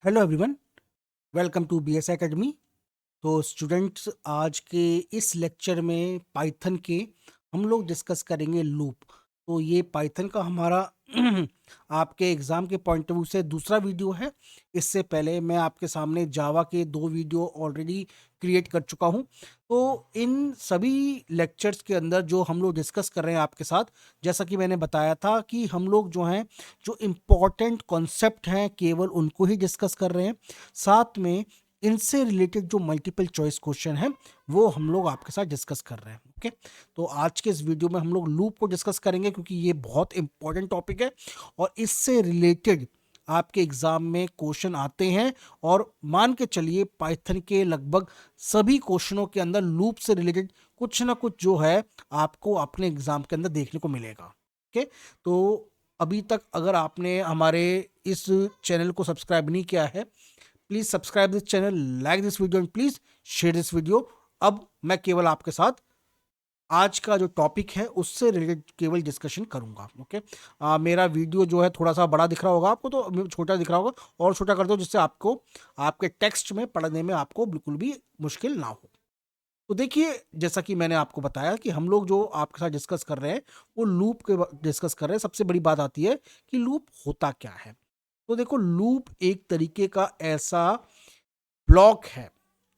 Hello everyone, welcome to BS academy. तो students, आज के इस लेक्चर में पाइथन के हम लोग डिस्कस करेंगे लूप। तो ये पाइथन का हमारा आपके एग्ज़ाम के पॉइंट ऑफ व्यू से दूसरा वीडियो है। इससे पहले मैं आपके सामने जावा के 2 वीडियो ऑलरेडी क्रिएट कर चुका हूँ। तो इन सभी लेक्चर्स के अंदर जो हम लोग डिस्कस कर रहे हैं आपके साथ, जैसा कि मैंने बताया था कि हम लोग जो हैं, जो इम्पोर्टेंट कॉन्सेप्ट हैं केवल उनको ही डिस्कस कर रहे हैं। साथ में इनसे रिलेटेड जो मल्टीपल चॉइस क्वेश्चन है वो हम लोग आपके साथ डिस्कस कर रहे हैं। ओके, तो आज के इस वीडियो में हम लोग लूप को डिस्कस करेंगे क्योंकि ये बहुत इंपॉर्टेंट टॉपिक है और इससे रिलेटेड आपके एग्जाम में क्वेश्चन आते हैं। और मान के चलिए पाइथन के लगभग सभी क्वेश्चनों के अंदर लूप से रिलेटेड कुछ ना कुछ जो है आपको अपने एग्जाम के अंदर देखने को मिलेगा। ओके, तो अभी तक अगर आपने हमारे इस चैनल को सब्सक्राइब नहीं किया है, please subscribe this channel, like this video and please share this video. अब मैं केवल आपके साथ आज का जो टॉपिक है उससे रिलेटेड केवल डिस्कशन करूंगा। ओके, मेरा वीडियो जो है थोड़ा सा बड़ा दिख रहा होगा आपको, तो छोटा दिख रहा होगा, और छोटा कर दो जिससे आपको आपके टेक्स्ट में पढ़ने में आपको बिल्कुल भी मुश्किल ना हो। तो देखिए, जैसा कि मैंने आपको बताया कि हम लोग जो आपके साथ डिस्कस कर रहे हैं वो लूप के डिस्कस कर रहे हैं। सबसे बड़ी बात आती है कि लूप होता क्या है। तो देखो, लूप एक तरीके का ऐसा ब्लॉक है।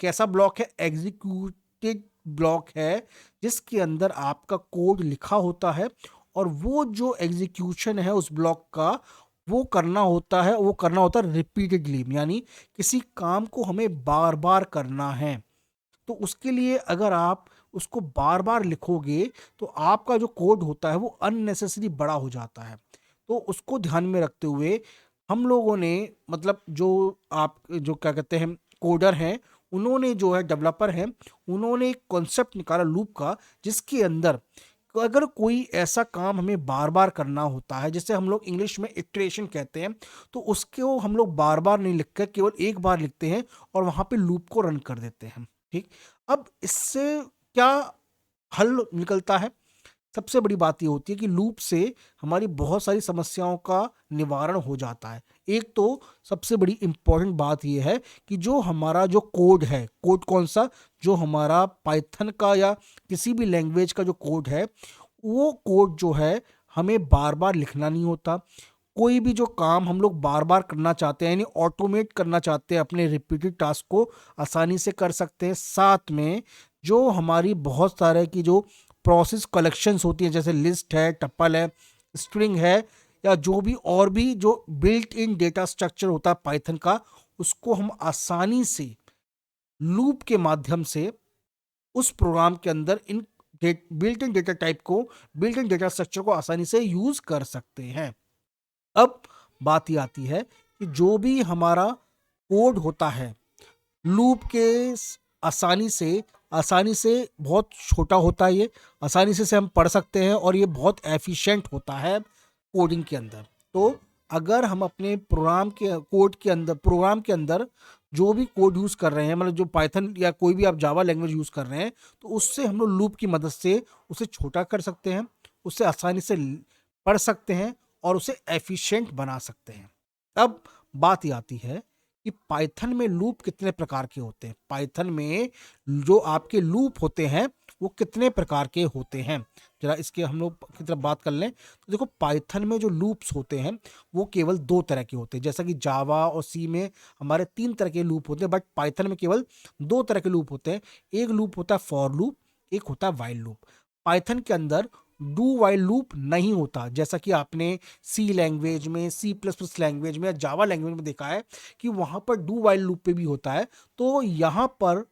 कैसा ब्लॉक है? एग्जीक्यूटेड ब्लॉक है, जिसके अंदर आपका कोड लिखा होता है और वो जो एग्जीक्यूशन है उस ब्लॉक का वो करना होता है रिपीटेडली, यानी किसी काम को हमें बार बार करना है। तो उसके लिए अगर आप उसको बार बार लिखोगे तो आपका जो कोड होता है वो अननेसेसरी बड़ा हो जाता है। तो उसको ध्यान में रखते हुए हम लोगों ने, मतलब जो आप जो क्या कहते हैं कोडर हैं, उन्होंने जो है डेवलपर हैं, उन्होंने एक कॉन्सेप्ट निकाला लूप का, जिसके अंदर अगर कोई ऐसा काम हमें बार बार करना होता है, जिसे हम लोग इंग्लिश में इटरेशन कहते हैं, तो उसको हम लोग बार बार नहीं लिखकर केवल एक बार लिखते हैं और वहां पे लूप को रन कर देते हैं। ठीक, अब इससे क्या हल निकलता है? सबसे बड़ी बात ये होती है कि लूप से हमारी बहुत सारी समस्याओं का निवारण हो जाता है। एक तो सबसे बड़ी इंपॉर्टेंट बात ये है कि जो हमारा जो कोड है, कोड कौन सा? जो हमारा पाइथन का या किसी भी लैंग्वेज का जो कोड है, वो कोड जो है हमें बार बार लिखना नहीं होता। कोई भी जो काम हम लोग बार बार करना चाहते हैं, यानी ऑटोमेट करना चाहते हैं, अपने रिपीटेड टास्क को आसानी से कर सकते हैं। साथ में जो हमारी बहुत सारे की जो प्रोसेस कलेक्शंस होती हैं, जैसे लिस्ट है, टपल है, स्ट्रिंग है, या जो भी और भी जो बिल्ट इन डेटा स्ट्रक्चर होता है पाइथन का, उसको हम आसानी से लूप के माध्यम से उस प्रोग्राम के अंदर in built in data type को, बिल्ट इन डेटा स्ट्रक्चर को आसानी से यूज कर सकते हैं। अब बात ये आती है कि जो भी हमारा कोड होता है लूप के आसानी से बहुत छोटा होता है, ये आसानी से हम पढ़ सकते हैं और ये बहुत एफिशिएंट होता है कोडिंग के अंदर। तो अगर हम अपने प्रोग्राम के अंदर जो भी कोड यूज कर रहे हैं, मतलब जो पाइथन या कोई भी आप जावा लैंग्वेज यूज कर रहे हैं, तो उससे हम लोग लूप की मदद से उसे छोटा कर सकते हैं, उससे आसानी से पढ़ सकते हैं और उसे एफिशिएंट बना सकते हैं। अब बात ये आती है कि पाइथन में लूप कितने प्रकार के होते हैं। पाइथन में जो आपके लूप होते हैं वो कितने प्रकार के होते हैं, जरा इसके हम लोग की तरफ बात कर लें। तो देखो, पाइथन में जो लूप्स होते हैं वो केवल 2 तरह के होते हैं। जैसा कि जावा और सी में हमारे 3 तरह के लूप होते हैं, बट पाइथन में केवल 2 तरह के लूप होते हैं। एक लूप होता है फॉर लूप, एक होता है वाइल लूप। पाइथन के अंदर डू वाइल लूप नहीं होता, जैसा कि आपने सी लैंग्वेज में, सी प्लस प्लस लैंग्वेज में या जावा लैंग्वेज में देखा है कि वहां पर डू वाइल लूप पे भी होता है। तो यहां पर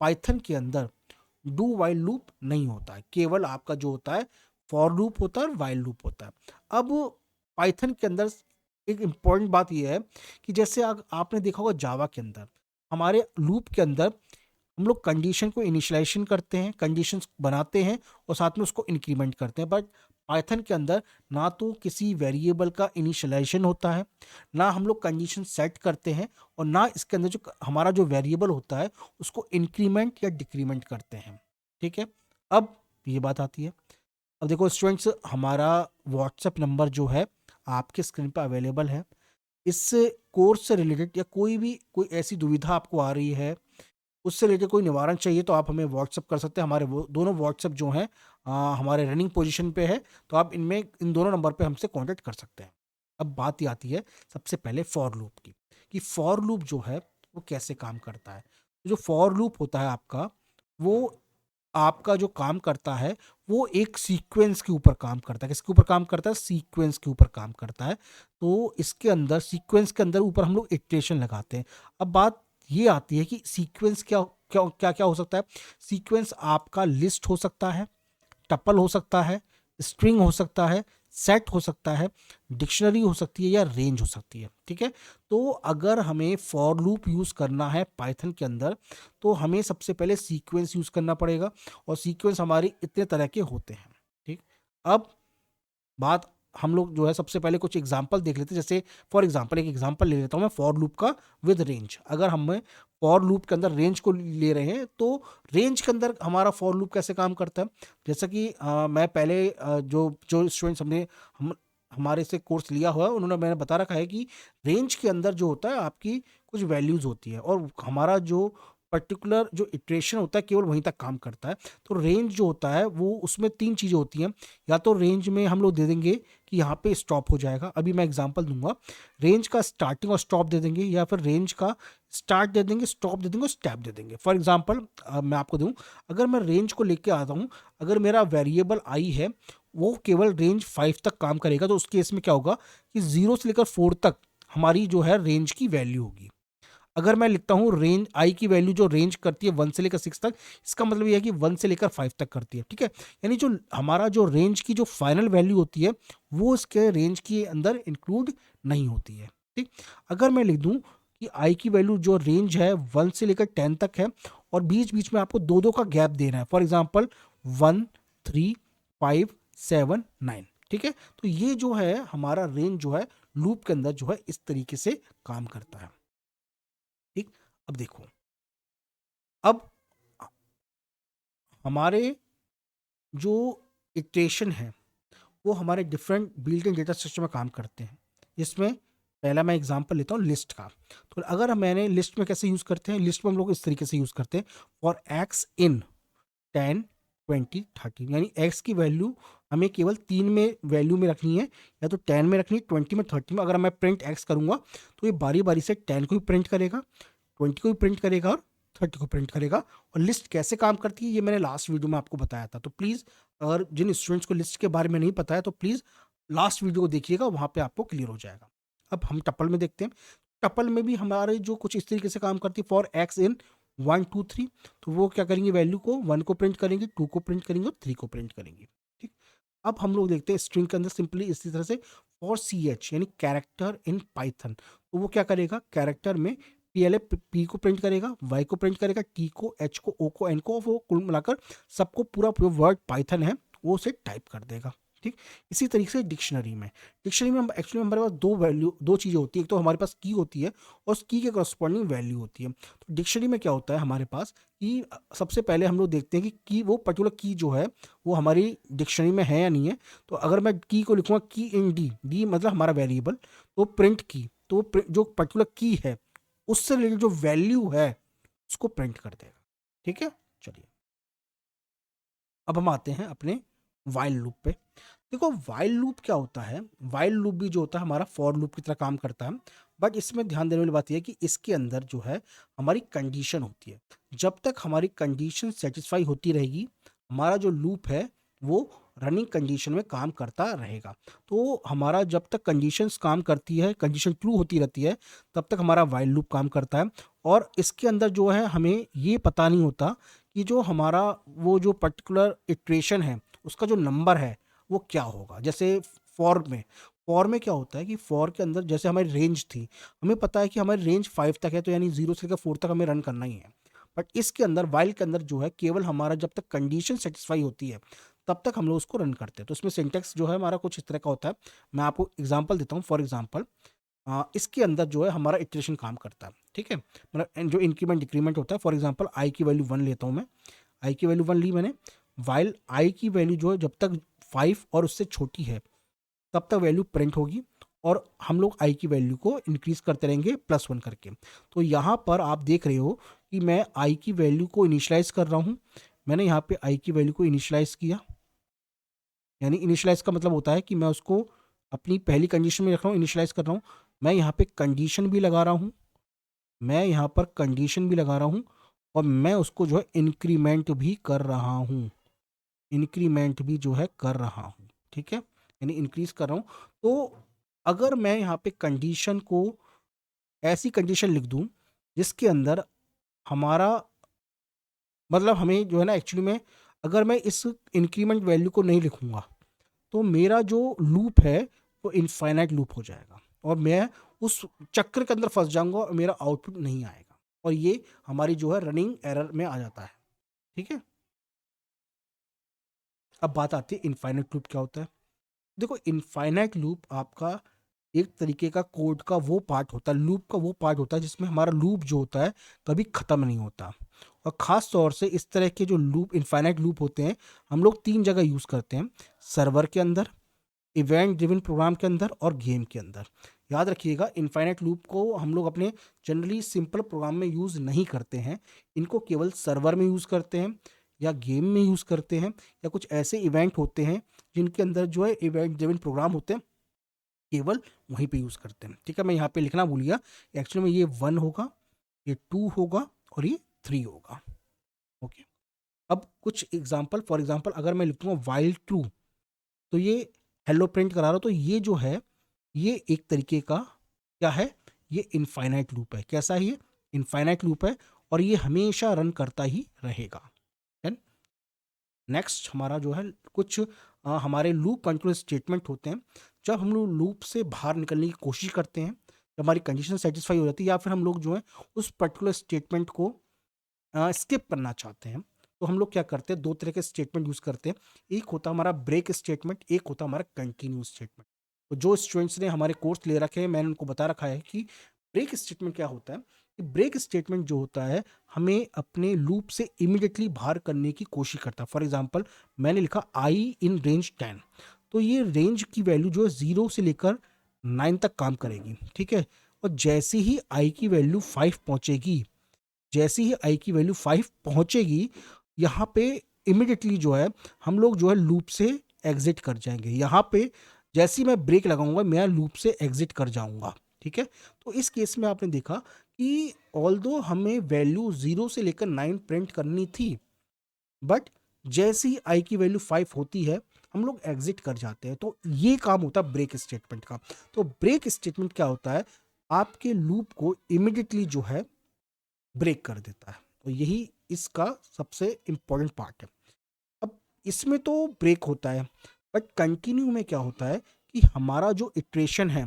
पाइथन के अंदर डू वाइल लूप नहीं होता है, केवल आपका जो होता है फॉर लूप होता है और वाइल लूप होता है। अब पाइथन के अंदर एक इंपॉर्टेंट बात यह है कि जैसे आपने देखा होगा जावा के अंदर, हमारे लूप के अंदर हम लोग कंडीशन को इनिशियलाइजेशन करते हैं, कंडीशन बनाते हैं और साथ में उसको इंक्रीमेंट करते हैं। बट पाइथन के अंदर ना तो किसी वेरिएबल का इनिशियलाइजेशन होता है, ना हम लोग कंडीशन सेट करते हैं, और ना इसके अंदर जो हमारा जो वेरिएबल होता है उसको इंक्रीमेंट या डिक्रीमेंट करते हैं। ठीक है, अब ये बात आती है। अब देखो स्टूडेंट्स, हमारा व्हाट्सएप नंबर जो है आपके स्क्रीन पर अवेलेबल है। इस कोर्स से रिलेटेड या कोई ऐसी दुविधा आपको आ रही है, उससे रिलेटेड कोई निवारण चाहिए, तो आप हमें व्हाट्सअप कर सकते हैं। हमारे वो दोनों व्हाट्सअप जो हैं हमारे रनिंग पोजीशन पे है, तो आप इन दोनों नंबर पे हमसे कांटेक्ट कर सकते हैं। अब बात ये आती है सबसे पहले फॉर लूप की, कि फॉर लूप जो है वो कैसे काम करता है। तो जो फॉर लूप होता है आपका, वो आपका जो काम करता है वो एक सीक्वेंस के ऊपर काम करता है। किसके ऊपर काम करता है? सीक्वेंस के ऊपर काम करता है। तो इसके अंदर सीक्वेंस के अंदर ऊपर हम लोग इटरेशन लगाते हैं। अब बात ये आती है कि सीक्वेंस क्या क्या क्या क्या हो सकता है। सीक्वेंस आपका लिस्ट हो सकता है, टपल हो सकता है, स्ट्रिंग हो सकता है, सेट हो सकता है, डिक्शनरी हो सकती है, या रेंज हो सकती है। ठीक है। तो अगर हमें फॉर लूप यूज करना है पाइथन के अंदर, तो हमें सबसे पहले सीक्वेंस यूज करना पड़ेगा, और सीक्वेंस हमारे इतने तरह के होते हैं। ठीक। अब बात हम लोग जो है सबसे पहले कुछ एग्जांपल देख लेते हैं। जैसे फॉर एग्जांपल एक एग्जांपल ले लेता हूं मैं फॉर लूप का विद रेंज। अगर हम फॉर लूप के अंदर रेंज को ले रहे हैं, तो रेंज के अंदर हमारा फॉर लूप कैसे काम करता है। जैसा कि मैं पहले जो जो स्टूडेंट्स हम हमारे से कोर्स लिया हुआ है, उन्होंने मैंने बता रखा है कि रेंज के अंदर जो होता है आपकी कुछ वैल्यूज होती है, और हमारा जो पर्टिकुलर जो इटरेशन होता है केवल वहीं तक काम करता है। तो रेंज जो होता है वो उसमें तीन चीज़ें होती हैं। या तो रेंज में हम लोग दे देंगे कि यहाँ पे स्टॉप हो जाएगा, अभी मैं एग्जांपल दूंगा। रेंज का स्टार्टिंग और स्टॉप दे देंगे, या फिर रेंज का स्टार्ट दे देंगे, स्टॉप दे देंगे और स्टेप दे देंगे। फॉर एग्जांपल मैं आपको दूं, अगर मैं रेंज को लेके आता हूँ, अगर मेरा वेरिएबल आई है वो केवल रेंज 5 तक काम करेगा, तो उस केस में क्या होगा कि 0 से लेकर 4 तक हमारी जो है रेंज की वैल्यू होगी। अगर मैं लिखता हूँ रेंज आई की वैल्यू जो रेंज करती है 1 से लेकर 6 तक, इसका मतलब यह है कि 1 से लेकर 5 तक करती है। ठीक है। यानी जो हमारा जो रेंज की जो फाइनल वैल्यू होती है वो इसके रेंज के अंदर इंक्लूड नहीं होती है। ठीक। अगर मैं लिख दूं कि आई की वैल्यू जो रेंज है 1 से लेकर 10 तक है, और बीच बीच में आपको दो दो का गैप देना है, फॉर एग्जाम्पल 1, 3, 5, 7, 9। ठीक है। तो ये जो है हमारा रेंज जो है लूप के अंदर जो है इस तरीके से काम करता है। ठीक। अब देखो, अब हमारे जो इक्वेशन है वो हमारे different built in data structure में काम करते हैं। इसमें पहला मैं एग्जांपल लेता हूँ लिस्ट का। तो अगर मैंने लिस्ट में कैसे यूज़ करते हैं, लिस्ट में हम लोग इस तरीके से यूज़ करते हैं, फॉर एक्स इन 10, 20, 30। यानी एक्स की वैल्यू हमें केवल 3 में वैल्यू में रखनी है, या तो 10 में रखनी है, 20 में, 30 में। अगर मैं प्रिंट एक्स करूंगा तो ये बारी बारी से 10 को भी प्रिंट करेगा, 20 को भी प्रिंट करेगा, और 30 को प्रिंट करेगा। और लिस्ट कैसे काम करती है ये मैंने लास्ट वीडियो में आपको बताया था। तो प्लीज़ अगर जिन स्टूडेंट्स को लिस्ट के बारे में नहीं पता है, तो प्लीज़ लास्ट वीडियो को देखिएगा, वहाँ पे आपको क्लियर हो जाएगा। अब हम टपल में देखते हैं। टपल में भी हमारे जो कुछ इस तरीके से काम करती है, फॉर एक्स इन 1, 2, 3। तो वो क्या करेंगे, वैल्यू को 1 को प्रिंट करेंगे, 2 को प्रिंट करेंगे और 3 को प्रिंट करेंगे। ठीक। अब हम लोग देखते हैं स्ट्रिंग के अंदर सिंपली इसी तरह से, फॉर सी एच यानी कैरेक्टर इन पाइथन। तो वो क्या करेगा, कैरेक्टर में पीएलए पी को प्रिंट करेगा, वाई को प्रिंट करेगा, टी को, एच को, ओ को, एन को, वो कुल मिलाकर सबको पूरा वर्ड पाइथन है वो उसे टाइप कर देगा। ठीक। इसी तरीके से डिक्शनरी में हम एक्चुअली हमारे पास दो चीज़ें होती है। एक तो हमारे पास की होती है, और उस की के करस्पॉन्डिंग वैल्यू होती है। तो डिक्शनरी में क्या होता है हमारे पास कि सबसे पहले हम लोग देखते हैं कि वो पर्टिकुलर की जो है वो हमारी डिक्शनरी में है या नहीं है। तो अगर मैं की को लिखूंगा की इन डी, डी मतलब हमारा वेरिएबल, तो प्रिंट की, तो जो पर्टिकुलर की है उससे रिलेटेड जो वैल्यू है उसको प्रिंट कर देगा। ठीक है। चलिए, अब हम आते हैं अपने वाइल लूप पे। देखो वाइल लूप क्या होता है, वाइल लूप भी जो होता है हमारा फॉर लूप की तरह काम करता है। बट इसमें ध्यान देने वाली बात यह है कि इसके अंदर जो है हमारी कंडीशन होती है। जब तक हमारी कंडीशन सेटिस्फाई होती रहेगी, हमारा जो लूप है वो रनिंग कंडीशन में काम करता रहेगा। तो हमारा जब तक कंडीशंस काम करती है, कंडीशन ट्रू होती रहती है, तब तक हमारा वाइल लूप काम करता है। और इसके अंदर जो है हमें ये पता नहीं होता कि जो हमारा वो जो पर्टिकुलर इटरेशन है उसका जो नंबर है वो क्या होगा। जैसे फॉर में क्या होता है कि फॉर के अंदर जैसे हमारी रेंज थी, हमें पता है कि हमारी रेंज 5 तक है, तो यानी 0 से लेकर 4 तक हमें रन करना ही है। बट इसके अंदर वाइल के अंदर जो है केवल हमारा जब तक कंडीशन सेटिस्फाई होती है तब तक हम लोग उसको रन करते हैं। तो इसमें सिंटेक्स जो है हमारा कुछ इस तरह का होता है। मैं आपको एग्जांपल देता हूँ। फॉर एग्जांपल इसके अंदर जो है हमारा इटरेशन काम करता है। ठीक है। मतलब जो इंक्रीमेंट डिक्रीमेंट होता है, फॉर एग्जांपल आई की वैल्यू 1 लेता हूँ मैं। आई की वैल्यू 1 ली मैंने। वाइल आई की वैल्यू जो है जब तक 5 और उससे छोटी है तब तक वैल्यू प्रिंट होगी, और हम लोग आई की वैल्यू को इंक्रीज करते रहेंगे +1 करके। तो यहाँ पर आप देख रहे हो कि मैं आई की वैल्यू को इनिशियलाइज कर रहा हूँ। मैंने यहाँ पे आई की वैल्यू को इनिशियलाइज किया, यानी इनिशियलाइज का मतलब होता है कि मैं उसको अपनी पहली कंडीशन में रख रहा हूँ, इनिशियलाइज कर रहा हूँ। मैं यहाँ पे कंडीशन भी लगा रहा हूँ, मैं यहाँ पर कंडीशन भी लगा रहा हूँ, और मैं उसको जो है इंक्रीमेंट भी कर रहा हूँ, इंक्रीमेंट भी जो है कर रहा हूँ, ठीक है, यानी इंक्रीज कर रहा हूँ। तो अगर मैं यहाँ पे कंडीशन को ऐसी कंडीशन लिख दूँ जिसके अंदर हमारा मतलब हमें जो है ना एक्चुअली में, अगर मैं इस इंक्रीमेंट वैल्यू को नहीं लिखूंगा तो मेरा जो लूप है वो इनफाइनाइट लूप हो जाएगा, और मैं उस चक्र के अंदर फंस जाऊंगा और मेरा आउटपुट नहीं आएगा, और ये हमारी जो है रनिंग एरर में आ जाता है, ठीक है। अब बात आती है इनफाइनाइट लूप क्या होता है। देखो, इनफाइनाइट लूप आपका एक तरीके का कोड का वो पार्ट होता है, लूप का वो पार्ट होता है जिसमें हमारा लूप जो होता है कभी ख़त्म नहीं होता। और ख़ास तौर से इस तरह के जो लूप इनफाइनाइट लूप होते हैं हम लोग 3 जगह यूज़ करते हैं: सर्वर के अंदर, इवेंट ड्रिवन प्रोग्राम के अंदर, और गेम के अंदर। याद रखिएगा, इनफाइनाइट लूप को हम लोग अपने जनरली सिंपल प्रोग्राम में यूज़ नहीं करते हैं, इनको केवल सर्वर में यूज़ करते हैं, या गेम में यूज़ करते हैं, या कुछ ऐसे इवेंट होते हैं जिनके अंदर जो है इवेंट ड्रिवन प्रोग्राम होते हैं, केवल वहीं पे यूज़ करते हैं, ठीक है। मैं यहाँ पे लिखना भूल गया, एक्चुअली में ये 1 होगा, ये 2 होगा, और ये 3 होगा, ओके। अब कुछ एग्जांपल, फॉर एग्जांपल अगर मैं लिखूंगा वाइल ट्रू, तो ये हेलो प्रिंट करा रहा हूँ, तो ये जो है ये एक तरीके का क्या है, ये इनफाइनाइट लूप है। कैसा है ये? इनफाइनाइट लूप है, और ये हमेशा रन करता ही रहेगा। नेक्स्ट हमारा जो है कुछ हमारे लूप कंट्रोल स्टेटमेंट होते हैं। जब हम लोग लूप से बाहर निकलने की कोशिश करते हैं, जब हमारी कंडीशन सेटिस्फाई हो जाती है, या फिर हम लोग जो है उस पर्टिकुलर स्टेटमेंट को स्किप करना चाहते हैं, तो हम लोग क्या करते हैं, 2 तरह के स्टेटमेंट यूज़ करते हैं। एक होता है हमारा ब्रेक स्टेटमेंट, एक होता है हमारा कंटिन्यू स्टेटमेंट। तो जो स्टूडेंट्स ने हमारे कोर्स ले रखे हैं, मैंने उनको बता रखा है कि ब्रेक स्टेटमेंट क्या होता है। कि ब्रेक स्टेटमेंट जो होता है हमें अपने लूप से इमीडिएटली बाहर करने की कोशिश करता है। फॉर एग्जांपल मैंने लिखा आई इन रेंज 10, तो ये रेंज की वैल्यू जो है 0 से लेकर 9 तक काम करेगी, ठीक है। और जैसे ही आई की वैल्यू 5 पहुंचेगी, जैसे ही आई की वैल्यू 5 पहुंचेगी, यहाँ पे इमिडिएटली जो है हम लोग जो है लूप से एग्जिट कर जाएंगे। यहाँ पे जैसे ही मैं ब्रेक लगाऊंगा मैं लूप से एग्जिट कर जाऊंगा, ठीक है। तो इस केस में आपने देखा कि ऑल्दो हमें वैल्यू 0 से लेकर 9 प्रिंट करनी थी, बट जैसे ही आई की वैल्यू 5 होती है हम लोग एग्जिट कर जाते हैं। तो ये काम होता है ब्रेक स्टेटमेंट का। तो ब्रेक स्टेटमेंट क्या होता है, आपके लूप को इमिडिएटली जो है ब्रेक कर देता है। तो यही इसका सबसे इम्पोर्टेंट पार्ट है। अब इसमें तो ब्रेक होता है, बट कंटिन्यू में क्या होता है कि हमारा जो इटरेशन है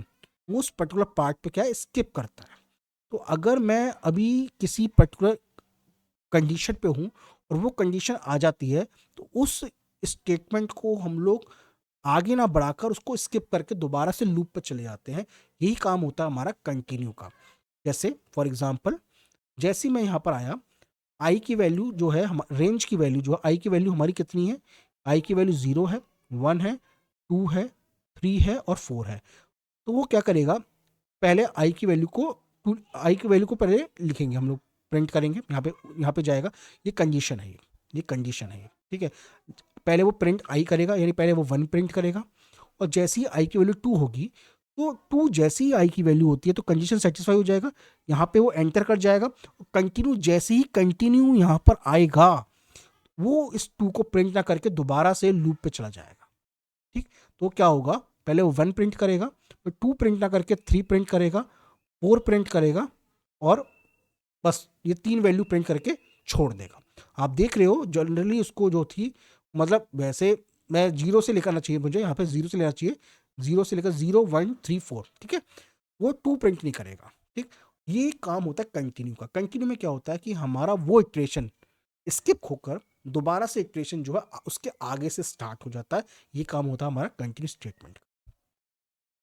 वो उस पर्टिकुलर पार्ट पे क्या है, स्किप करता है। तो अगर मैं अभी किसी पर्टिकुलर कंडीशन पे हूँ और वो कंडीशन आ जाती है, तो उस स्टेटमेंट को हम लोग आगे ना बढ़ाकर उसको स्किप करके दोबारा से लूप पे चले जाते हैं। यही काम होता है हमारा कंटिन्यू का। जैसे फॉर एग्जांपल, जैसे ही मैं यहाँ पर आया, आई की वैल्यू जो है रेंज की वैल्यू जो है, आई की वैल्यू हमारी कितनी है, आई की वैल्यू 0 है, 1 है, 2 है, 3 है, और 4 है। तो वो क्या करेगा, पहले आई की वैल्यू को आई की वैल्यू को पहले लिखेंगे, हम लोग प्रिंट करेंगे, यहाँ पे जाएगा, ये कंडीशन है, ये कंडीशन है, ठीक है। पहले वो प्रिंट आई करेगा, यानी पहले वो 1 प्रिंट करेगा, और जैसे ही आई की वैल्यू 2 होगी, तो 2 जैसे ही आई की वैल्यू होती है तो कंडीशन सेटिस्फाई हो जाएगा, यहाँ पे वो एंटर कर जाएगा। कंटिन्यू जैसे ही कंटिन्यू यहाँ पर आएगा, वो इस 2 को प्रिंट ना करके दोबारा से लूप पे चला जाएगा, ठीक। तो क्या होगा, पहले वो 1 प्रिंट करेगा, फिर 2 प्रिंट ना करके 3 प्रिंट करेगा, 4 प्रिंट करेगा, और बस ये 3 वैल्यू प्रिंट करके छोड़ देगा। आप देख रहे हो जनरली उसको जो थी, मतलब वैसे मैं 0 से लेकर आना चाहिए, मुझे यहाँ पे 0 से लेना चाहिए, 0 से लेकर 0 1 3 4, ठीक है। वो 2 प्रिंट नहीं करेगा, ठीक। ये काम होता है कंटिन्यू का। कंटिन्यू में क्या होता है कि हमारा वो इटरेशन स्किप होकर दोबारा से इटरेशन जो है उसके आगे से स्टार्ट हो जाता है। ये काम होता है हमारा कंटिन्यू स्टेटमेंट।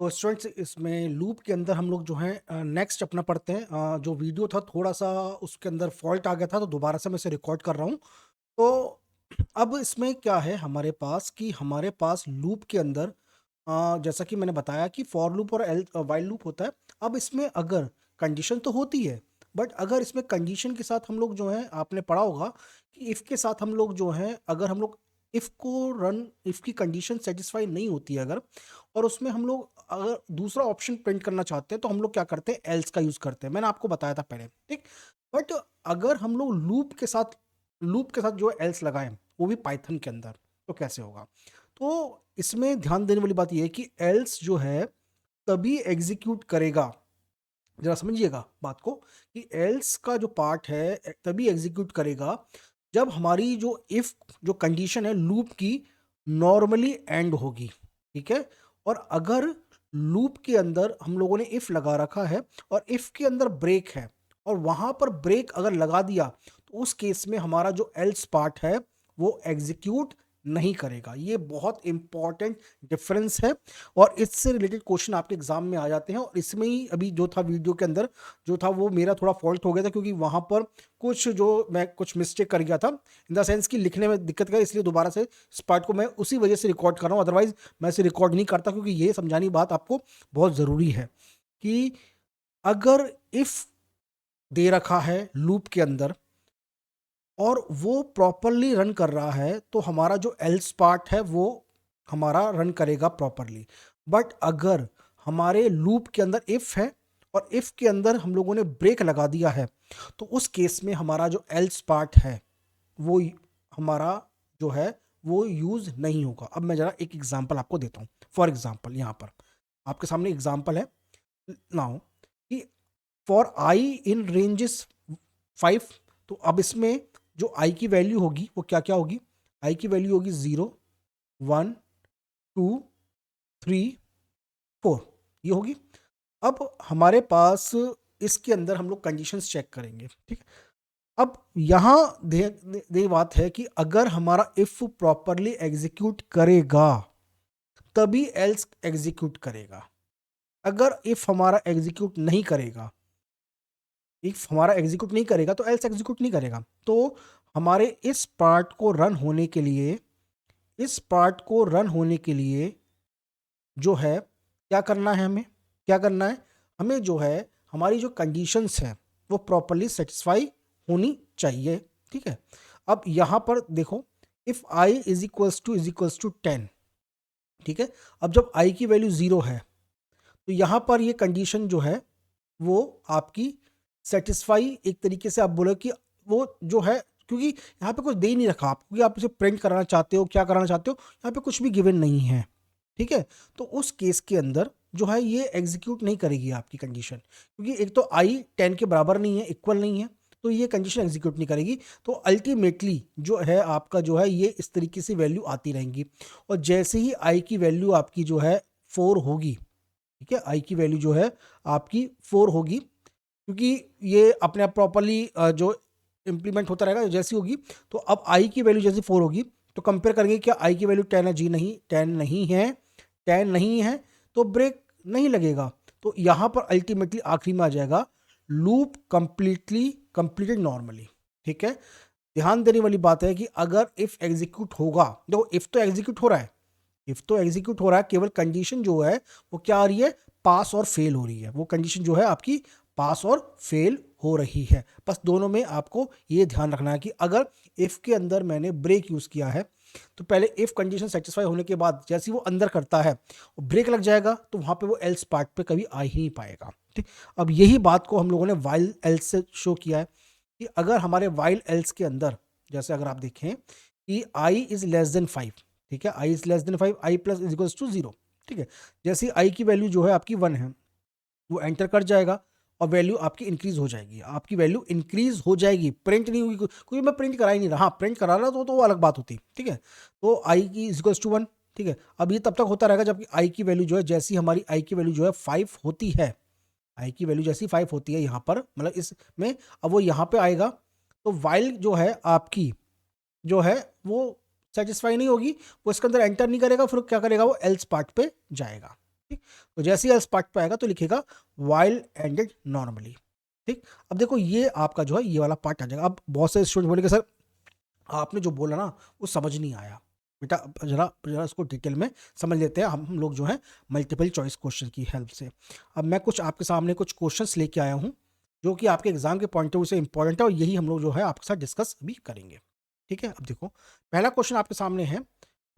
तो स्टूडेंट्स, इसमें लूप के अंदर हम लोग जो है नेक्स्ट अपना पढ़ते हैं। जो वीडियो था थोड़ा सा उसके अंदर फॉल्ट आ गया था, तो दोबारा से मैं इसे रिकॉर्ड कर रहा हूँ। तो अब इसमें क्या है हमारे पास कि हमारे पास लूप के अंदर जैसा कि मैंने बताया कि फॉर लूप और एल वाइल लूप होता है। अब इसमें अगर कंडीशन तो होती है, बट अगर इसमें कंडीशन के साथ हम लोग जो है, आपने पढ़ा होगा कि इफ़ के साथ हम लोग जो है, अगर हम लोग इफ़ को रन, इफ़ की कंडीशन सेटिस्फाई नहीं होती है अगर, और उसमें हम लोग अगर दूसरा ऑप्शन प्रिंट करना चाहते हैं तो हम लोग क्या करते हैं, एल्स का यूज़ करते हैं। मैंने आपको बताया था पहले, ठीक। बट अगर हम लोग लूप के साथ जो एल्स लगाएं, वो भी पाइथन के अंदर, तो कैसे होगा? तो इसमें ध्यान देने वाली बात यह है कि एल्स जो है तभी एग्जीक्यूट करेगा, जरा समझिएगा बात को, कि एल्स का जो पार्ट है तभी एग्जीक्यूट करेगा जब हमारी जो इफ जो कंडीशन है लूप की नॉर्मली एंड होगी, ठीक है। और अगर लूप के अंदर हम लोगों ने इफ लगा रखा है और इफ के अंदर ब्रेक है और वहां पर ब्रेक अगर लगा दिया, तो उस केस में हमारा जो एल्स पार्ट है वो एग्जीक्यूट नहीं करेगा। ये बहुत इंपॉर्टेंट डिफरेंस है और इससे रिलेटेड क्वेश्चन आपके एग्जाम में आ जाते हैं। और इसमें ही अभी जो था वीडियो के अंदर जो था, वो मेरा थोड़ा फॉल्ट हो गया था, क्योंकि वहां पर मैं कुछ मिस्टेक कर गया था, इन द सेंस कि लिखने में दिक्कत गई, इसलिए दोबारा से इस पार्ट को मैं उसी वजह से रिकॉर्ड कर रहा हूँ। अदरवाइज मैं इसे रिकॉर्ड नहीं करता, क्योंकि ये समझानी बात आपको बहुत ज़रूरी है कि अगर इफ दे रखा है लूप के अंदर और वो प्रॉपरली रन कर रहा है, तो हमारा जो एल्स पार्ट है वो हमारा रन करेगा प्रॉपरली। बट अगर हमारे लूप के अंदर इफ है और इफ के अंदर हम लोगों ने ब्रेक लगा दिया है, तो उस केस में हमारा जो एल्स पार्ट है वो हमारा जो है वो यूज नहीं होगा। अब मैं जरा एक एग्जांपल आपको देता हूँ। फॉर एग्जांपल यहाँ पर आपके सामने एग्जांपल है नाउ कि फॉर आई इन रेंजेस 5, तो अब इसमें जो आई की वैल्यू होगी वो क्या क्या होगी? आई की वैल्यू होगी 0, 1, 2, 3, 4, ये होगी। अब हमारे पास इसके अंदर हम लोग कंडीशंस चेक करेंगे, ठीक है। अब यहाँ दे बात है कि अगर हमारा इफ प्रॉपरली एग्जीक्यूट करेगा तभी एल्स एग्जीक्यूट करेगा। अगर इफ हमारा एग्जीक्यूट नहीं करेगा, इफ हमारा एग्जीक्यूट नहीं करेगा तो एल्स एग्जीक्यूट नहीं करेगा। तो हमारे इस पार्ट को रन होने के लिए, इस पार्ट को रन होने के लिए जो है क्या करना है, हमें क्या करना है, हमें जो है हमारी जो कंडीशंस हैं वो प्रॉपरली सेटिस्फाई होनी चाहिए, ठीक है। अब यहाँ पर देखो, if I is equals to 10, ठीक है। अब जब आई की वैल्यू 0 है, तो यहाँ पर ये कंडीशन जो है वो आपकी सेटिस्फाई, एक तरीके से आप बोलो कि वो जो है, क्योंकि यहाँ पे कुछ दे ही नहीं रखा आप, क्योंकि आप इसे प्रिंट कराना चाहते हो, क्या कराना चाहते हो, यहाँ पे कुछ भी गिवन नहीं है, ठीक है। तो उस केस के अंदर जो है ये एग्जीक्यूट नहीं करेगी आपकी कंडीशन, क्योंकि एक तो आई 10 के बराबर नहीं है, इक्वल नहीं है, तो ये कंडीशन एग्जीक्यूट नहीं करेगी। तो अल्टीमेटली जो है आपका जो है ये इस तरीके से वैल्यू आती रहेंगी। और जैसे ही आई की वैल्यू आपकी जो है 4 होगी, ठीक है, आई की वैल्यू जो है आपकी 4 होगी, क्योंकि ये अपने आप प्रॉपरली जो इम्प्लीमेंट होता रहेगा जैसी होगी। तो अब आई की वैल्यू जैसे 4 होगी, तो कंपेयर करेंगे क्या आई की वैल्यू 10 है? जी नहीं, 10 नहीं है, 10 नहीं है, तो ब्रेक नहीं लगेगा। तो यहाँ पर अल्टीमेटली आखिरी में आ जाएगा लूप कंप्लीटेड नॉर्मली, ठीक है। ध्यान देने वाली बात है कि अगर इफ एग्जीक्यूट होगा, देखो इफ तो एग्जीक्यूट हो रहा है, इफ तो एग्जीक्यूट हो रहा है, केवल कंडीशन जो है वो क्या आ रही है, पास और फेल हो रही है। वो कंडीशन जो है आपकी पास और फेल हो रही है। बस दोनों में आपको ये ध्यान रखना है कि अगर इफ के अंदर मैंने ब्रेक यूज किया है, तो पहले इफ कंडीशन सेटिस्फाई होने के बाद जैसे ही वो अंदर करता है ब्रेक लग जाएगा, तो वहां पे वो एल्स पार्ट पे कभी आ ही नहीं पाएगा, ठीक। अब यही बात को हम लोगों ने वाइल एल्स से शो किया है कि अगर हमारे वाइल एल्स के अंदर, जैसे अगर आप देखें कि आई इज लेस देन 5, ठीक है, i is less than 5, i plus is equals to 0, ठीक है। जैसे आई की वैल्यू जो है आपकी 1 है, वो एंटर कर जाएगा और वैल्यू आपकी इंक्रीज हो जाएगी, आपकी वैल्यू इंक्रीज हो जाएगी। प्रिंट नहीं होगी, क्योंकि मैं प्रिंट करा ही नहीं रहा। हाँ, प्रिंट करा रहा तो वो अलग बात होती, ठीक है। तो आई की इज इक्वल्स टू 1, ठीक है। अब ये तब तक होता रहेगा जबकि आई की वैल्यू जो है, जैसी हमारी आई की वैल्यू जो है 5 होती है, आई की वैल्यू जैसी 5 होती है यहाँ पर, मतलब इसमें, अब वो यहाँ पे आएगा, तो वाइल जो है आपकी जो है वो सेटिस्फाई नहीं होगी, वो इसके अंदर एंटर नहीं करेगा, फिर क्या करेगा, वो एल्स पार्ट पे जाएगा, ठीक। तो जैसे ही एल्स पार्ट पे आएगा तो लिखेगा वाइल एंडेड नॉर्मली, ठीक। अब देखो ये आपका जो है ये वाला पार्ट आ जाएगा। अब बहुत से स्टूडेंट बोलेंगे सर आपने जो बोला ना वो समझ नहीं आया। बेटा जरा जरा इसको डिटेल में समझ लेते हैं हम लोग जो है मल्टीपल चॉइस क्वेश्चन की हेल्प से। अब मैं कुछ आपके सामने कुछ क्वेश्चंस लेके आया हूँ जो कि आपके एग्जाम के पॉइंट ऑफ व्यू से इंपॉर्टेंट है, और यही हम लोग जो है आपके साथ डिस्कस भी करेंगे। ठीक है, अब देखो पहला क्वेश्चन आपके सामने है।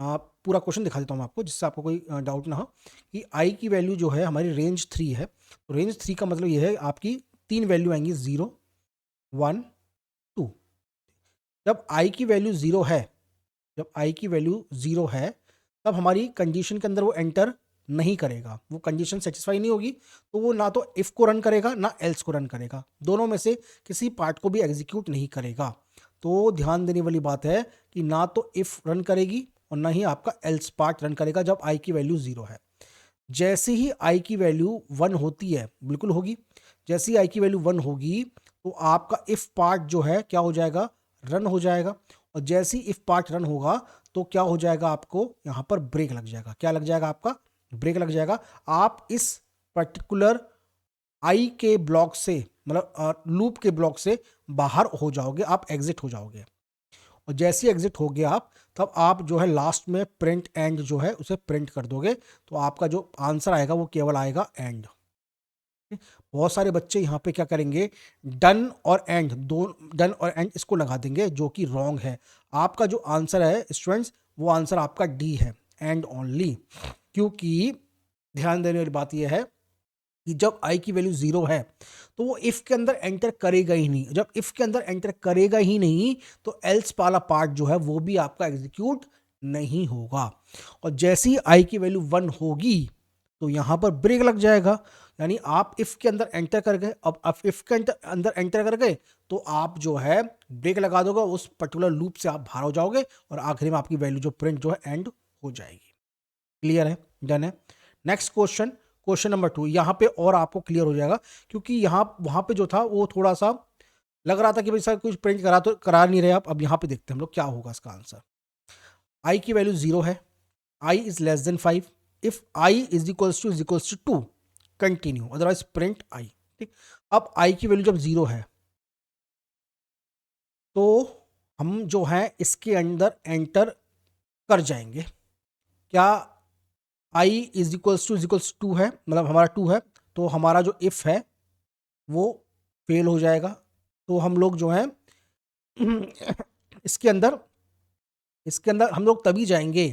पूरा क्वेश्चन दिखा देता हूँ आपको, जिससे आपको कोई डाउट ना हो कि आई की वैल्यू जो है हमारी रेंज 3 है। तो रेंज 3 का मतलब ये है आपकी 3 वैल्यू आएंगी, 0, 1, 2। जब आई की वैल्यू 0 है, जब आई की वैल्यू 0 है, तब हमारी कंडीशन के अंदर वो एंटर नहीं करेगा, वो कंडीशन सेटिस्फाई नहीं होगी, तो वो ना तो इफ को रन करेगा ना एल्स को रन करेगा, दोनों में से किसी पार्ट को भी एग्जीक्यूट नहीं करेगा। तो ध्यान देने वाली बात है कि ना तो इफ रन करेगी और ना ही आपका एल्स पार्ट रन करेगा जब आई की वैल्यू 0 है। जैसे ही आई की वैल्यू 1 होती है, बिल्कुल होगी, जैसे ही आई की वैल्यू 1 होगी तो आपका इफ पार्ट जो है क्या हो जाएगा, रन हो जाएगा। और जैसे ही इफ पार्ट रन होगा तो क्या हो जाएगा, आपको यहां पर ब्रेक लग जाएगा। क्या लग जाएगा, आपका ब्रेक लग जाएगा। आप इस पर्टिकुलर आई के ब्लॉक से, मतलब लूप के ब्लॉक से बाहर हो जाओगे, आप एग्जिट हो जाओगे। और जैसे ही एग्जिट हो गया आप, तब आप जो है लास्ट में प्रिंट एंड जो है उसे प्रिंट कर दोगे, तो आपका जो आंसर आएगा वो केवल आएगा एंड। बहुत सारे बच्चे यहाँ पे क्या करेंगे, डन और एंड, दो डन और एंड इसको लगा देंगे, जो कि रॉन्ग है। आपका जो आंसर है स्टूडेंट्स, वो आंसर आपका डी है, एंड ओनली। क्योंकि ध्यान देने वाली बात यह है कि जब आई की वैल्यू 0 है तो वो इफ के अंदर एंटर करेगा ही नहीं। जब इफ के अंदर एंटर करेगा ही नहीं तो एल्स वाला पार्ट जो है वो भी आपका एग्जीक्यूट नहीं होगा। और जैसे ही आई की वैल्यू 1 होगी तो यहां पर ब्रेक लग जाएगा। यानी आप इफ के अंदर एंटर कर गए, अब आप इफ के अंदर एंटर कर गए तो आप जो है ब्रेक लगा दोगे, उस पर्टिकुलर लूप से आप बाहर हो जाओगे और आखिरी में आपकी वैल्यू जो प्रिंट जो है एंड हो जाएगी। क्लियर है, डन है। Next question, question number 2। यहाँ पे और आपको क्लियर हो जाएगा, क्योंकि यहाँ वहां पे जो था वो थोड़ा सा लग रहा था कि भाई सर कुछ प्रिंट करा तो करा नहीं रहे आप। अब यहाँ पे देखते हैं हम लोग क्या होगा इसका आंसर। आई की वैल्यू 0 है, i is less than 5, if I is equals to 2 continue, otherwise print i. ठीक, अब आई की वैल्यू जब 0 है तो हम जो है इसके अंदर एंटर कर जाएंगे। क्या आई इज इक्वल्स टू है, मतलब हमारा 2 है, तो हमारा जो इफ है वो फेल हो जाएगा। तो हम लोग जो है इसके अंदर इसके अंदर हम लोग तभी जाएंगे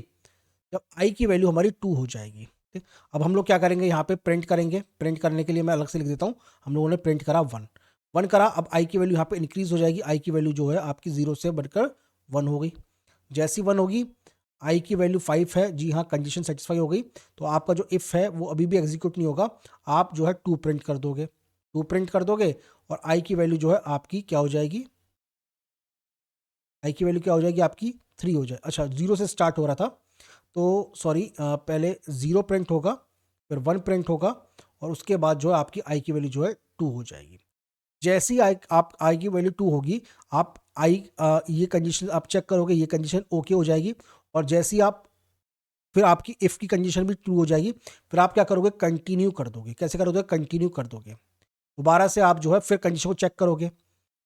जब आई की वैल्यू हमारी 2 हो जाएगी। ठीक, अब हम लोग क्या करेंगे, यहाँ पे प्रिंट करेंगे। प्रिंट करने के लिए मैं अलग से लिख देता हूँ, हम लोगों ने प्रिंट करा 1 करा। अब आई की वैल्यू यहाँ पे इंक्रीज हो जाएगी, आई की वैल्यू जो है आपकी 0 से बढ़कर 1 हो गई। जैसी 1 होगी, आई की वैल्यू 5 है, जी हाँ कंडीशन सेटिस्फाई हो गई, तो आपका जो इफ है वो अभी भी एग्जीक्यूट नहीं होगा। आप जो है 2 प्रिंट कर दोगे, 2 प्रिंट कर दोगे और आई की वैल्यू जो है आपकी क्या हो जाएगी, आई की वैल्यू क्या हो जाएगी आपकी 3 हो जाए। अच्छा, 0 से स्टार्ट हो रहा था तो सॉरी, पहले 0 प्रिंट होगा, फिर 1 प्रिंट होगा और उसके बाद जो है आपकी आई की वैल्यू जो है 2 हो जाएगी। जैसी आई आप आई की वैल्यू 2 होगी, आप आई ये कंडीशन आप चेक करोगे, ये कंडीशन ओके हो जाएगी। और जैसी आप फिर आपकी इफ की कंडीशन भी 2 हो जाएगी, फिर आप क्या करोगे, कंटिन्यू कर दोगे। कैसे करोगे, कंटिन्यू कर दोगे। दोबारा से आप जो है फिर कंडीशन को चेक करोगे,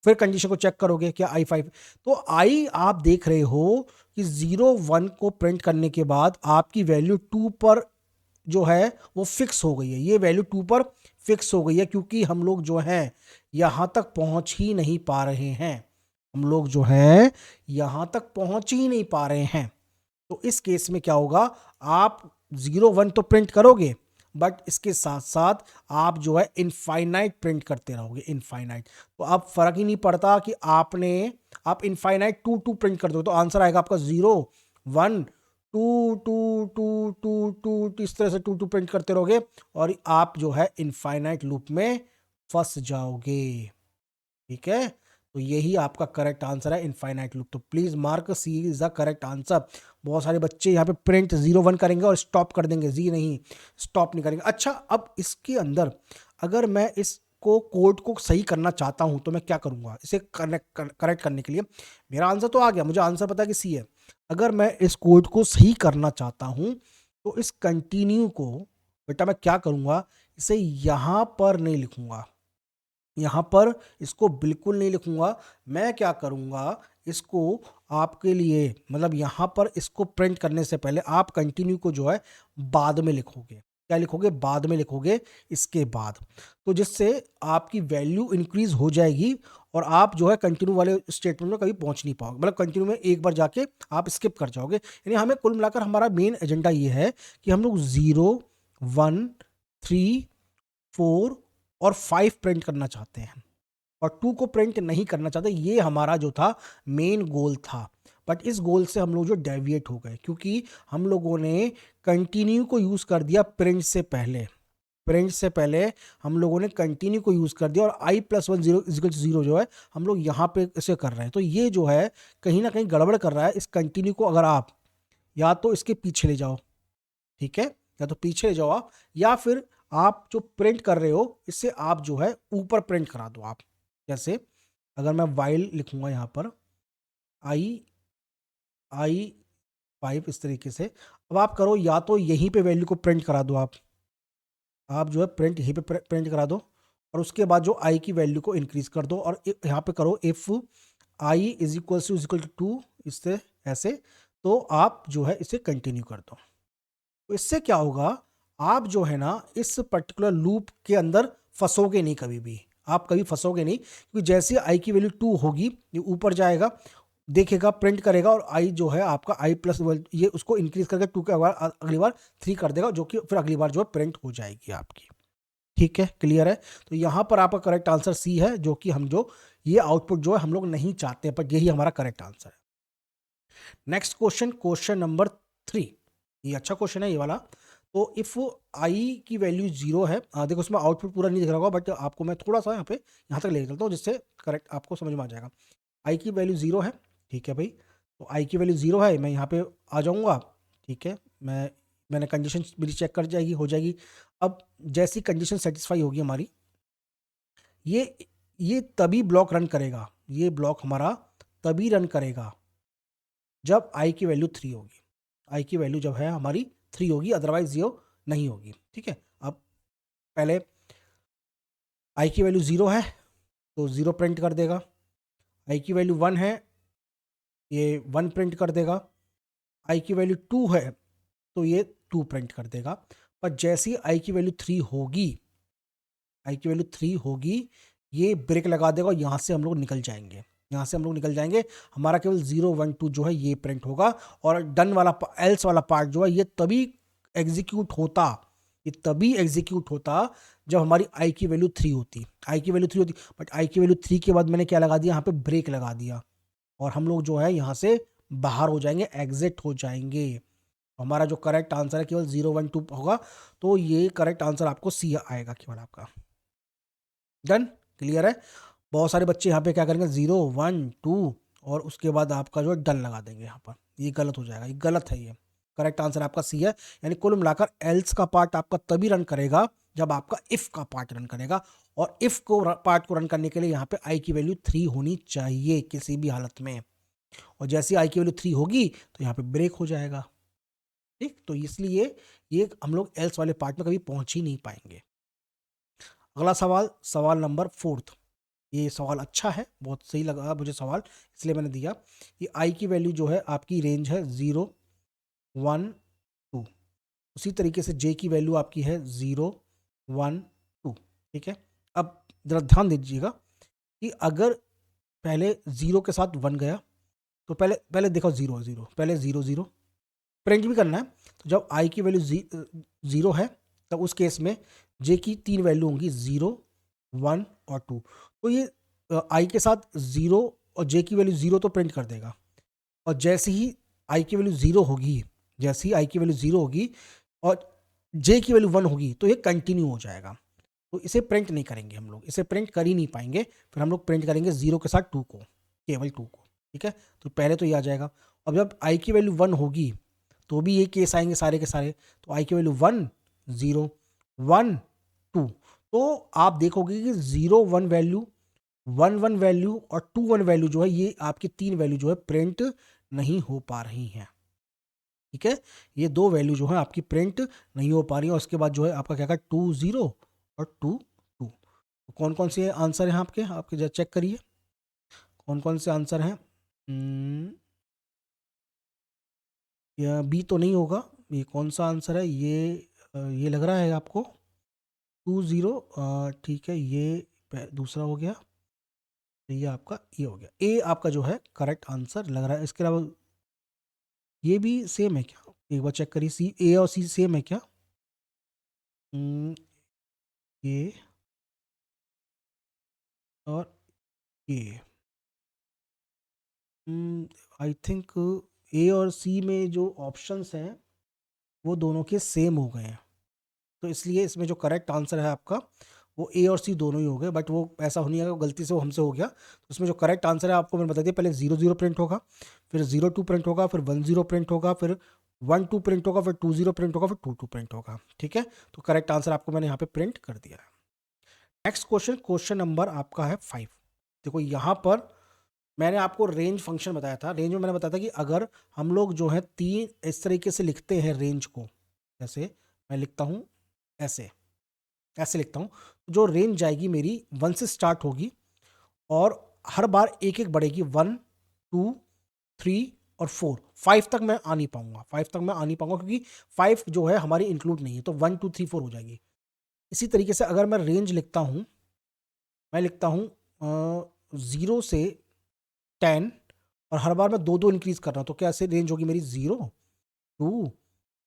फिर कंडीशन को चेक करोगे, क्या आई 5। तो आई आप देख रहे हो कि 0 1 को प्रिंट करने के बाद आपकी वैल्यू 2 पर जो है वो फिक्स हो गई है। ये वैल्यू 2 पर फिक्स हो गई है, क्योंकि हम लोग जो है यहां तक पहुंच ही नहीं पा रहे हैं। हम लोग जो है यहां तक पहुंच ही नहीं पा रहे हैं। तो इस केस में क्या होगा, आप 0 1 तो प्रिंट करोगे, बट इसके साथ साथ आप जो है इनफाइनाइट प्रिंट करते रहोगे, इनफाइनाइट। तो अब फर्क ही नहीं पड़ता कि आप इनफाइनाइट 2 2 प्रिंट कर दो, तो आंसर आएगा आपका 0 1 2 2 2 2 2, इस तरह से 2 2 प्रिंट करते रहोगे और आप जो है इनफाइनाइट लूप में फंस जाओगे। ठीक है, तो यही आपका करेक्ट आंसर है, इनफाइनाइट लूप। तो please mark C is the correct answer. बहुत सारे बच्चे यहाँ पे प्रिंट 0 1 करेंगे और स्टॉप कर देंगे, जी नहीं, स्टॉप नहीं करेंगे। अच्छा, अब इसके अंदर अगर मैं इसको कोड को सही करना चाहता हूं तो मैं क्या करूंगा, इसे करेक्ट करने के लिए। मेरा आंसर तो आ गया, मुझे आंसर पता है कि सी है। अगर मैं इस कोड को सही करना चाहता हूं तो इस कंटिन्यू को बेटा मैं क्या करूंगा, इसे यहां पर नहीं लिखूंगा, यहाँ पर इसको बिल्कुल नहीं लिखूंगा। मैं क्या करूँगा, इसको आपके लिए मतलब यहाँ पर इसको प्रिंट करने से पहले आप कंटिन्यू को जो है बाद में लिखोगे। क्या लिखोगे? बाद में लिखोगे इसके बाद। तो जिससे आपकी वैल्यू इंक्रीज हो जाएगी और आप जो है कंटिन्यू वाले स्टेटमेंट में कभी पहुंच नहीं पाओगे। मतलब कंटिन्यू में एक बार जाके आप स्किप कर जाओगे। यानी हमें कुल मिलाकर हमारा मेन एजेंडा ये है कि हम लोग 0, 1, 3, 4 और 5 प्रिंट करना चाहते हैं और 2 को प्रिंट नहीं करना चाहते। ये हमारा जो था मेन गोल था। बट इस गोल से हम लोग जो डेविएट हो गए, क्योंकि हम लोगों ने कंटिन्यू को यूज कर दिया प्रिंट से पहले। प्रिंट से पहले हम लोगों ने कंटिन्यू को यूज कर दिया और i+1 0 जो है हम लोग यहाँ पे इसे कर रहे हैं। तो ये जो है कहीं ना कहीं गड़बड़ कर रहा है। इस कंटिन्यू को अगर आप या तो इसके पीछे ले जाओ, ठीक है, या तो पीछे ले जाओ आप, या फिर आप जो प्रिंट कर रहे हो इससे आप जो है ऊपर प्रिंट करा दो आप। जैसे अगर मैं वाइल लिखूंगा यहाँ पर i5 इस तरीके से। अब आप करो, या तो यहीं पे वैल्यू को प्रिंट करा दो आप जो है प्रिंट यहीं पे प्रिंट करा दो और उसके बाद जो i की वैल्यू को इंक्रीज कर दो और यहाँ पे करो if i is equal to 2, इससे ऐसे। तो आप जो है इसे कंटिन्यू कर दो। तो इससे क्या होगा, आप जो है ना इस पर्टिकुलर लूप के अंदर फंसोगे नहीं कभी भी। आप कभी फंसोगे नहीं, क्योंकि जैसे आई की वैल्यू 2 होगी ये ऊपर जाएगा, देखेगा, प्रिंट करेगा और आई जो है आपका i+1 ये उसको इंक्रीज करके 2 के बाद अगली बार 3 कर देगा, जो कि फिर अगली बार जो है प्रिंट हो जाएगी आपकी। ठीक है, क्लियर है? तो यहाँ पर आपका करेक्ट आंसर सी है, जो कि हम जो ये आउटपुट जो है हम लोग नहीं चाहते, पर यही हमारा करेक्ट आंसर है। Next question, question number 3। ये अच्छा क्वेश्चन है ये वाला। तो इफ आई की वैल्यू 0 है, देखो उसमें आउटपुट पूरा नहीं दिख रहा होगा, बट आपको मैं थोड़ा सा यहाँ तक लेके चलता हूँ जिससे करेक्ट आपको समझ में आ जाएगा। आई की वैल्यू 0 है, ठीक है भाई। तो आई की वैल्यू 0 है, मैं यहाँ पे आ जाऊँगा, ठीक है। मैंने कंडीशन मेरी चेक कर जाएगी, हो जाएगी। अब जैसी कंडीशन सेटिस्फाई होगी हमारी, ये तभी ब्लॉक रन करेगा, ये ब्लॉक हमारा तभी रन करेगा जब आई की वैल्यू 3 होगी। आई की वैल्यू जब है हमारी 3 होगी, अदरवाइज 0 नहीं होगी। ठीक है, अब पहले आई की वैल्यू 0 है तो 0 प्रिंट कर देगा। आई की वैल्यू 1 है, ये 1 प्रिंट कर देगा। आई की वैल्यू 2 है तो ये 2 प्रिंट कर देगा। पर जैसी आई की वैल्यू 3 होगी, आई की वैल्यू 3 होगी, ये ब्रेक लगा देगा और यहाँ से हम लोग निकल जाएंगे। यहाँ से हम लोग निकल जाएंगे, हमारा केवल 0, 1, 2 जो है ये प्रिंट होगा। और डन वाला एल्स वाला पार्ट जो है ये तभी एग्जीक्यूट होता, ये तभी एग्जीक्यूट होता जब हमारी आई की वैल्यू 3 होती। आई की वैल्यू 3 होती, बट आई की वैल्यू 3 के बाद मैंने क्या लगा दिया, यहाँ पे ब्रेक लगा दिया और हम लोग जो है यहाँ से बाहर हो जाएंगे, एग्जिट हो जाएंगे। हमारा जो करेक्ट आंसर है केवल 0, 1, 2 होगा। तो ये करेक्ट आंसर आपको सी आएगा केवल आपका। डन, क्लियर है? बहुत सारे बच्चे यहाँ पे क्या करेंगे, 0, 1, 2 और उसके बाद आपका जो है डन लगा देंगे यहाँ पर। ये गलत हो जाएगा, ये गलत है। ये करेक्ट आंसर आपका सी है। यानी कुल मिलाकर एल्स का पार्ट आपका तभी रन करेगा जब आपका इफ का पार्ट रन करेगा। और इफ को पार्ट को रन करने के लिए यहाँ पे आई की वैल्यू 3 होनी चाहिए किसी भी हालत में। और जैसे आई की वैल्यू 3 होगी तो यहाँ पे ब्रेक हो जाएगा। ठीक, तो इसलिए ये हम लोग एल्स वाले पार्ट में कभी पहुंच ही नहीं पाएंगे। अगला सवाल, सवाल नंबर 4। ये सवाल अच्छा है, बहुत सही लगा मुझे सवाल, इसलिए मैंने दिया। ये आई की वैल्यू जो है आपकी रेंज है 0, 1, 2। उसी तरीके से जे की वैल्यू आपकी है 0, 1, 2। ठीक है, अब जरा ध्यान दीजिएगा कि अगर पहले 0 के साथ 1 गया तो पहले पहले देखो 0, 0, पहले 0, 0 प्रिंट भी करना है। तो जब आई की वैल्यू 0 है तब उस केस में जे की 3 वैल्यू होंगी, 0, 1 और 2। तो ये आई के साथ 0 और जे की वैल्यू 0 तो प्रिंट कर देगा। और जैसे ही आई की वैल्यू 0 होगी, जैसे ही आई की वैल्यू 0 होगी और जे की वैल्यू 1 होगी तो ये कंटिन्यू हो जाएगा। तो इसे प्रिंट नहीं करेंगे हम लोग, इसे प्रिंट कर ही नहीं पाएंगे। फिर हम लोग प्रिंट करेंगे 0 के साथ 2 को, केवल 2 को। ठीक है, तो पहले तो ये आ जाएगा। अब जब आई की वैल्यू 1 होगी तो भी ये केस आएंगे सारे के सारे। तो आई की वैल्यू 1, 0, 1, 2। तो आप देखोगे कि 0, 1 वैल्यू, 1, 1 वैल्यू और 2, 1 वैल्यू जो है ये आपकी 3 वैल्यू जो है प्रिंट नहीं हो पा रही हैं। ठीक है, ये 2 वैल्यू जो है आपकी प्रिंट नहीं हो पा रही है। और उसके बाद जो है आपका क्या 2, 0 और 2, 2। तो कौन कौन से आंसर हैं आपके आपके जरा चेक करिए कौन कौन से आंसर हैं। या बी तो नहीं होगा, ये कौन सा आंसर है ये लग रहा है आपको 20। ठीक है, ये दूसरा हो गया, ये आपका ये हो गया, ए आपका जो है करेक्ट आंसर लग रहा है। इसके अलावा ये भी सेम है क्या, एक बार चेक करिए, सी ए और सी सेम है क्या। हम्म, ये और ये आई थिंक ए और सी में जो ऑप्शंस हैं वो दोनों के सेम हो गए हैं, तो इसलिए इसमें जो करेक्ट आंसर है आपका वो ए और सी दोनों ही हो गए। बट वो ऐसा हो नहीं है, गलती से वो हमसे हो गया। तो इसमें जो करेक्ट आंसर है आपको मैंने बता दिया, पहले 0 0 प्रिंट होगा, फिर 0 2 प्रिंट होगा, फिर 1 0 प्रिंट होगा, फिर 1 2 प्रिंट होगा, फिर 2 0 प्रिंट होगा, फिर 2 2 प्रिंट होगा। ठीक है, तो करेक्ट आंसर आपको मैंने यहाँ पे प्रिंट कर दिया है। नेक्स्ट क्वेश्चन, क्वेश्चन नंबर आपका है 5। देखो यहाँ पर मैंने आपको रेंज फंक्शन बताया था। रेंज में मैंने बताया था कि अगर हम लोग जो है तीन इस तरीके से लिखते हैं रेंज को, जैसे मैं लिखता हूँ ऐसे, ऐसे लिखता हूँ, जो रेंज जाएगी मेरी 1 से स्टार्ट होगी और हर बार एक एक बढ़ेगी, 1 2 3 और 4। 5 तक मैं आ नहीं पाऊंगा, 5 तक मैं आ नहीं पाऊंगा क्योंकि 5 जो है हमारी इंक्लूड नहीं है, तो 1 2 3 4 हो जाएगी। इसी तरीके से अगर मैं रेंज लिखता हूँ, मैं लिखता हूँ 0 से 10 और हर बार मैं दो दो इंक्रीज कर रहा हूँ, तो क्या ऐसे रेंज होगी मेरी 0 2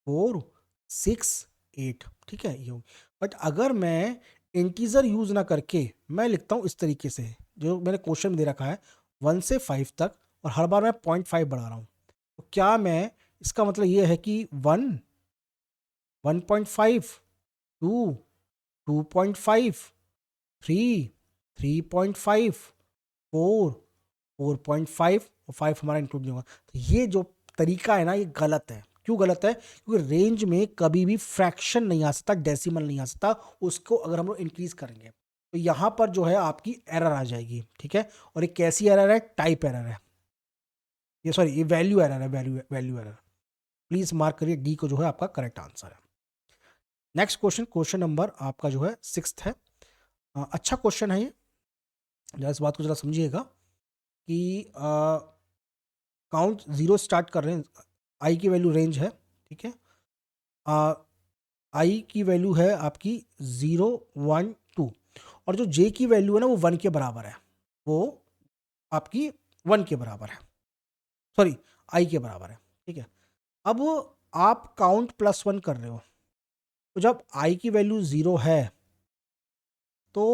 4 6 8। ठीक है, ये होगी। बट अगर मैं इंटीजर यूज ना करके मैं लिखता हूँ इस तरीके से, जो मैंने क्वेश्चन में दे रखा है 1 से 5 तक और हर बार मैं 0.5 बढ़ा रहा हूँ, तो क्या मैं, इसका मतलब ये है कि 1 1.5 2 2.5 3 3.5 4 4.5 और 5 हमारा इंक्लूड नहीं होगा। तो ये जो तरीका है ना, ये गलत है। क्यों गलत है? क्योंकि रेंज में कभी भी फ्रैक्शन नहीं आ सकता, डेसिमल नहीं आ सकता, उसको अगर हम लोग इंक्रीज करेंगे तो यहाँ पर जो है आपकी एरर आ जाएगी। ठीक है, और ये कैसी एरर है? टाइप एरर है, ये सॉरी ये वैल्यू एरर है, value value error. Please mark करिए, डी को जो है आपका करेक्ट आंसर है। नेक्स्ट क्वेश्चन, क्वेश्चन नंबर आपका जो है 6 है। अच्छा क्वेश्चन है ये, जरा इस बात को जरा समझिएगा कि काउंट जीरो स्टार्ट कर रहे हैं, आई की वैल्यू रेंज है। ठीक है, आई की वैल्यू है आपकी 0 1 2 और जो जे की वैल्यू है ना वो 1 के बराबर है, वो आपकी 1 के बराबर है, सॉरी आई के बराबर है। ठीक है, अब आप काउंट +1 कर रहे हो, तो जब आई की वैल्यू 0 है तो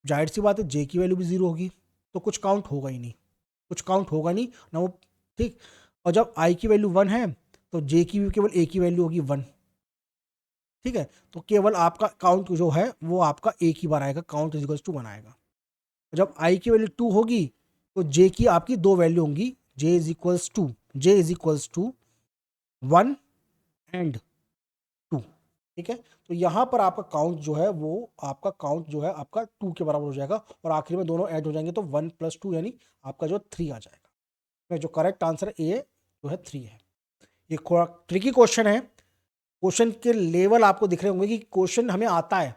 जाहिर सी बात है जे की वैल्यू भी 0 होगी, तो कुछ काउंट होगा ही नहीं, कुछ काउंट होगा नहीं ना वो। ठीक, और जब आई की वैल्यू 1 है तो जे की भी केवल ए की वैल्यू होगी 1। ठीक है, तो केवल आपका काउंट जो है वो आपका एक ही बार आएगा, काउंट इज इक्वल्स टू 1 आएगा। जब आई की वैल्यू 2 होगी तो जे की आपकी दो वैल्यू होंगी, j is equals to, j is equals to 1 and 2। ठीक है, तो यहाँ पर आपका काउंट जो है वो आपका काउंट जो है आपका 2 के बराबर हो जाएगा और आखिर में दोनों ऐड हो जाएंगे तो 1 + 2 यानी आपका जो 3 आ जाएगा। तो जो करेक्ट आंसर है ए जो है 3 है। ये थोड़ा ट्रिकी क्वेश्चन है, क्वेश्चन के लेवल आपको दिख रहे होंगे कि क्वेश्चन हमें आता है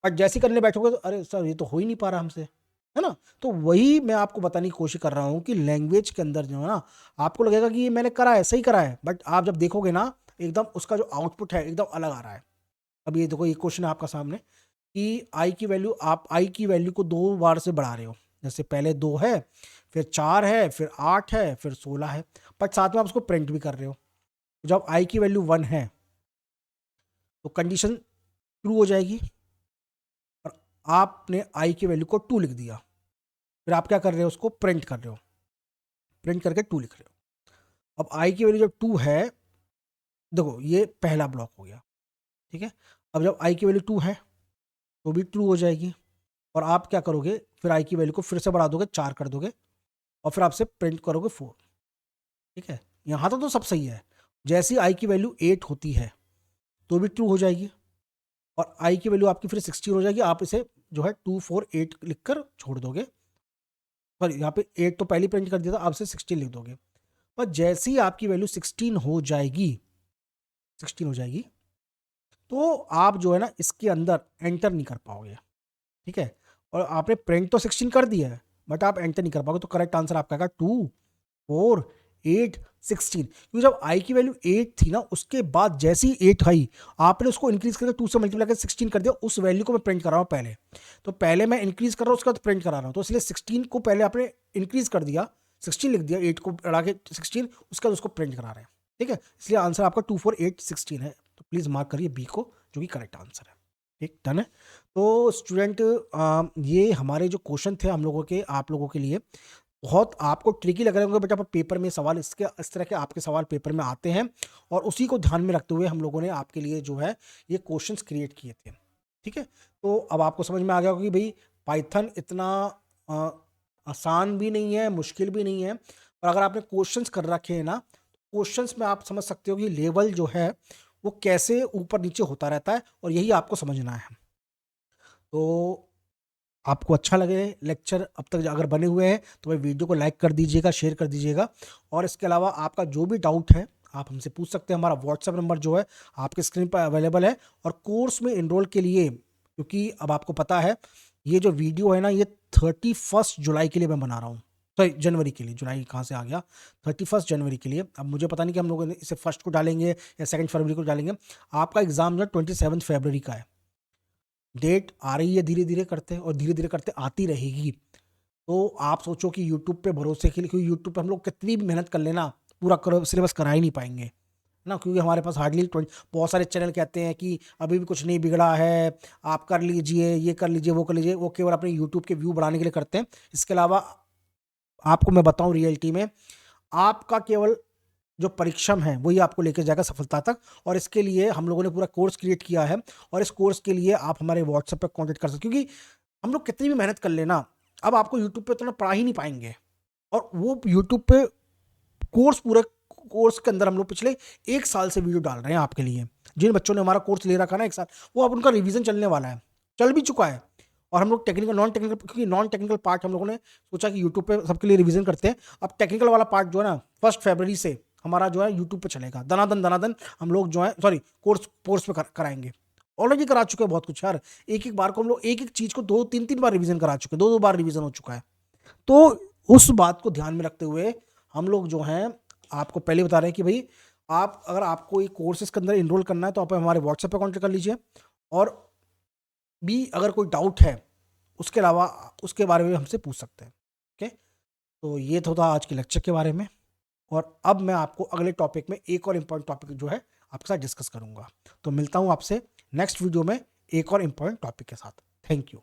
बट जैसे करने बैठोगे तो अरे सर ये तो हो ही नहीं पा रहा हमसे, है ना। तो वही मैं आपको बताने की कोशिश कर रहा हूँ कि लैंग्वेज के अंदर जो है ना, आपको लगेगा कि ये मैंने करा है, सही करा है, बट आप जब देखोगे ना एकदम उसका जो आउटपुट है एकदम अलग आ रहा है। अब ये देखो, ये क्वेश्चन है आपका सामने कि आई की वैल्यू, आप आई की वैल्यू को 2 बार से बढ़ा रहे हो, जैसे पहले 2 है, फिर 4 है, फिर 8 है, फिर 16 है, बट साथ में आप उसको प्रिंट भी कर रहे हो। तो जब आई की वैल्यू 1 है तो कंडीशन ट्रू हो जाएगी और आपने आई की वैल्यू को 2 लिख दिया, फिर आप क्या कर रहे हो, उसको प्रिंट कर रहे हो, प्रिंट करके 2 लिख रहे हो। अब आई की वैल्यू जब 2 है, देखो ये पहला ब्लॉक हो गया। ठीक है, अब जब आई की वैल्यू 2 है तो भी ट्रू हो जाएगी और आप क्या करोगे, फिर आई की वैल्यू को फिर से बढ़ा दोगे, 4 कर दोगे और फिर आपसे प्रिंट करोगे 4। ठीक है, यहाँ तो सब सही है। जैसी आई की वैल्यू 8 होती है तो भी ट्रू हो जाएगी और आई की वैल्यू आपकी फिर 16 हो जाएगी, आप इसे जो है 2 4 8 लिख कर छोड़ दोगे, सॉरी यहाँ पे 8 तो पहले प्रिंट कर दिया था, आप इसे 16 लिख दोगे। पर जैसी आपकी वैल्यू 16 हो जाएगी, 16 हो जाएगी तो आप जो है ना इसके अंदर एंटर नहीं कर पाओगे। ठीक है, और आपने प्रिंट तो 16 कर दिया है, बट आप एंटर नहीं कर पाओगे, तो करेक्ट आंसर आपका आएगा 2, 4, 8, 16। क्योंकि जब आई की वैल्यू 8 थी ना, उसके बाद जैसे ही 8 आई, आपने उसको इंक्रीज करके 2 से मल्टीप्लाई करके 16 कर दिया। उस वैल्यू को मैं प्रिंट कर रहा हूँ पहले, तो पहले मैं इंक्रीज कर रहा हूँ, उसके बाद प्रिंट करा रहा हूँ, तो इसलिए 16 को पहले आपने इंक्रीज कर दिया, 16 लिख दिया, 8 को बढ़ा के 16, उसके बाद उसको प्रिंट करा रहे हैं। ठीक है, इसलिए आंसर आपका 2, 4, 8, 16 है। तो प्लीज मार्क करिए बी को, जो कि करेक्ट आंसर है। ठीक, डन है। तो स्टूडेंट, ये हमारे जो क्वेश्चन थे हम लोगों के, आप लोगों के लिए बहुत आपको ट्रिकी लग रहे होंगे बेटा, पर पेपर में सवाल इस तरह के आपके सवाल पेपर में आते हैं, और उसी को ध्यान में रखते हुए हम लोगों ने आपके लिए जो है ये क्वेश्चंस क्रिएट किए थे। ठीक है, तो अब आपको समझ में आ गया होगा कि भाई पाइथन इतना अ, आसान भी नहीं है, मुश्किल भी नहीं है, और अगर आपने क्वेश्चंस कर रखे हैं ना, क्वेश्चंस में आप समझ सकते हो कि लेवल जो है वो कैसे ऊपर नीचे होता रहता है, और यही आपको समझना है। तो आपको अच्छा लगे लेक्चर अब तक अगर बने हुए हैं, तो भाई वीडियो को लाइक कर दीजिएगा, शेयर कर दीजिएगा, और इसके अलावा आपका जो भी डाउट है आप हमसे पूछ सकते हैं। हमारा व्हाट्सएप नंबर जो है आपके स्क्रीन पर अवेलेबल है। और कोर्स में इनरोल के लिए, क्योंकि अब आपको पता है ये जो वीडियो है ना, ये 31 जुलाई के लिए मैं बना रहा हूँ, सॉरी जनवरी के लिए, जुलाई कहाँ से आ गया, 31 जनवरी के लिए। अब मुझे पता नहीं कि हम लोग इसे फर्स्ट को डालेंगे या 2 फरवरी को डालेंगे। आपका एग्जाम जो है 27 फरवरी का है, डेट आ रही है धीरे धीरे करते, और धीरे धीरे करते आती रहेगी। तो आप सोचो कि यूट्यूब पे भरोसे के लिए, क्योंकि यूट्यूब पे हम लोग कितनी भी मेहनत कर लेना, पूरा सिलेबस करा ही नहीं पाएंगे ना, क्योंकि हमारे पास हार्डली 20, बहुत सारे चैनल कहते हैं कि अभी भी कुछ नहीं बिगड़ा है, आप कर लीजिए, ये कर लीजिए, वो कर लीजिए, वो केवल अपने यूट्यूब के व्यू बढ़ाने के लिए करते हैं। इसके अलावा आपको मैं बताऊं, रियलिटी में आपका केवल जो परिश्रम है वही आपको लेकर जाएगा सफलता तक। और इसके लिए हम लोगों ने पूरा कोर्स क्रिएट किया है, और इस कोर्स के लिए आप हमारे व्हाट्सएप पर कॉन्टेक्ट कर सकते, क्योंकि हम लोग कितनी भी मेहनत कर लेना, अब आपको यूट्यूब पे उतना पढ़ा ही नहीं पाएंगे। और वो यूट्यूब पे कोर्स, पूरे कोर्स के अंदर हम लोग पिछले 1 साल से वीडियो डाल रहे हैं आपके लिए। जिन बच्चों ने हमारा कोर्स ले रखा ना 1 साल, वो अब उनका रिवीजन चलने वाला है, चल भी चुका है। और हम लोग टेक्निकल, नॉन टेक्निकल, क्योंकि नॉन टेक्निकल पार्ट हम लोगों ने सोचा कि यूट्यूब पे सबके लिए रिवीजन करते हैं। अब टेक्निकल वाला पार्ट जो है ना, 1 फरवरी से हमारा जो है यूट्यूब पे चलेगा, दनादन दनादन हम लोग जो है, सॉरी, कोर्स पे कराएंगे। ऑलरेडी करा चुके हैं बहुत कुछ यार, एक एक बार को हम लोग एक एक चीज को 2-3 बार रिवीजन करा चुके हैं, 2-2 बार रिवीजन हो चुका है। तो उस बात को ध्यान में रखते हुए हम लोग जो हैं आपको पहले बता रहे हैं कि भाई आप, अगर आपको ये कोर्सेज के अंदर इनरोल करना है, तो आप हमारे व्हाट्सएप पे कॉन्टेक्ट कर लीजिए। और भी अगर कोई डाउट है उसके अलावा, उसके बारे में हमसे पूछ सकते हैं। ओके, तो ये तो था आज के लेक्चर के बारे में। और अब मैं आपको अगले टॉपिक में एक और इम्पोर्टेंट टॉपिक जो है आपके साथ डिस्कस करूंगा। तो मिलता हूं आपसे नेक्स्ट वीडियो में एक और इम्पोर्टेंट टॉपिक के साथ। Thank you.